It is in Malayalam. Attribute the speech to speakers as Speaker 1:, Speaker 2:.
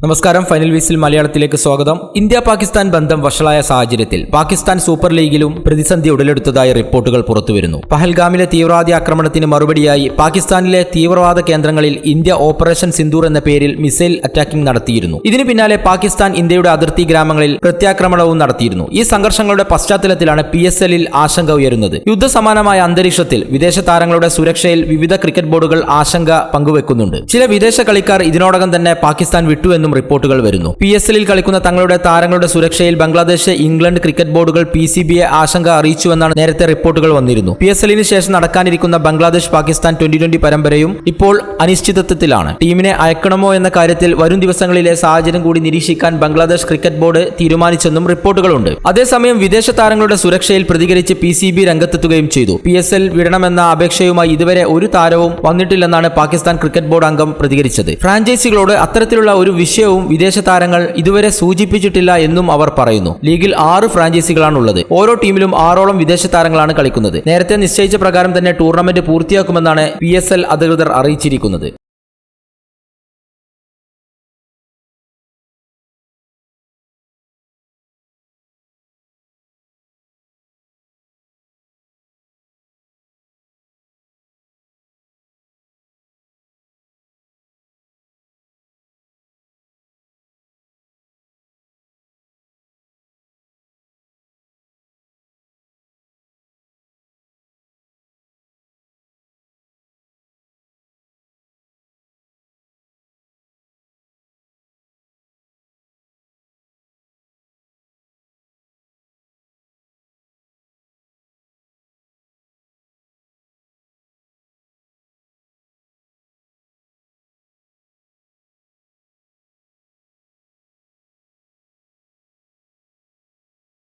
Speaker 1: നമസ്കാരം. ഫൈനൽ വീസിൽ മലയാളത്തിലേക്ക് സ്വാഗതം. ഇന്ത്യ പാകിസ്ഥാൻ ബന്ധം വഷളായ സാഹചര്യത്തിൽ പാകിസ്ഥാൻ സൂപ്പർ ലീഗിലും പ്രതിസന്ധി ഉടലെടുത്തതായി റിപ്പോർട്ടുകൾ പുറത്തുവരുന്നു. പഹൽഗാമിലെ തീവ്രവാദി ആക്രമണത്തിന് മറുപടിയായി പാകിസ്ഥാനിലെ തീവ്രവാദ കേന്ദ്രങ്ങളിൽ ഇന്ത്യ ഓപ്പറേഷൻ സിന്ദൂർ എന്ന പേരിൽ മിസൈൽ അറ്റാക്കിംഗ് നടത്തിയിരുന്നു. ഇതിനു പിന്നാലെ പാകിസ്ഥാൻ ഇന്ത്യയുടെ അതിർത്തി ഗ്രാമങ്ങളിൽ പ്രത്യാക്രമണവും നടത്തിയിരുന്നു. ഈ സംഘർഷങ്ങളുടെ പശ്ചാത്തലത്തിലാണ് PSLൽ ആശങ്ക ഉയരുന്നത്. യുദ്ധസമാനമായ അന്തരീക്ഷത്തിൽ വിദേശ താരങ്ങളുടെ സുരക്ഷയിൽ വിവിധ ക്രിക്കറ്റ് ബോർഡുകൾ ആശങ്ക പങ്കുവെക്കുന്നുണ്ട്. ചില വിദേശ കളിക്കാർ ഇതിനോടകം തന്നെ പാകിസ്ഥാൻ വിട്ടുവെന്നും റിപ്പോർട്ടുകൾ വരുന്നു. PSLൽ കളിക്കുന്ന തങ്ങളുടെ താരങ്ങളുടെ സുരക്ഷയിൽ ബംഗ്ലാദേശ്, ഇംഗ്ലണ്ട് ക്രിക്കറ്റ് ബോർഡുകൾ PCBയെ ആശങ്ക അറിയിച്ചുവെന്നാണ് നേരത്തെ റിപ്പോർട്ടുകൾ വന്നിരുന്നു. PSLന് ശേഷം നടക്കാനിരിക്കുന്ന ബംഗ്ലാദേശ് പാകിസ്ഥാൻ T20 പരമ്പരയും ഇപ്പോൾ അനിശ്ചിതത്വത്തിലാണ്. ടീമിനെ അയക്കണമോ എന്ന കാര്യത്തിൽ വരും ദിവസങ്ങളിലെ സാഹചര്യം കൂടി നിരീക്ഷിക്കാൻ ബംഗ്ലാദേശ് ക്രിക്കറ്റ് ബോർഡ് തീരുമാനിച്ചെന്നും റിപ്പോർട്ടുകളുണ്ട്. അതേസമയം വിദേശ താരങ്ങളുടെ സുരക്ഷയിൽ പ്രതികരിച്ച് PCB രംഗത്തെത്തുകയും ചെയ്തു. PSL വിടണമെന്ന അപേക്ഷയുമായി ഇതുവരെ ഒരു താരവും വന്നിട്ടില്ലെന്നാണ് പാകിസ്ഥാൻ ക്രിക്കറ്റ് ബോർഡ് അംഗം പ്രതികരിച്ചത്. ഫ്രാഞ്ചൈസികളോട് അത്തരത്തിലുള്ള ഒരു വിഷയവും വിദേശ താരങ്ങൾ ഇതുവരെ സൂചിപ്പിച്ചിട്ടില്ല എന്നും അവർ പറയുന്നു. ലീഗിൽ 6 ഫ്രാഞ്ചൈസികളാണുള്ളത്. ഓരോ ടീമിലും 6ഓളം വിദേശ താരങ്ങളാണ് കളിക്കുന്നത്. നേരത്തെ നിശ്ചയിച്ച പ്രകാരം തന്നെ ടൂർണമെന്റ് പൂർത്തിയാക്കുമെന്നാണ് PSL അധികൃതർ അറിയിച്ചിരിക്കുന്നത്.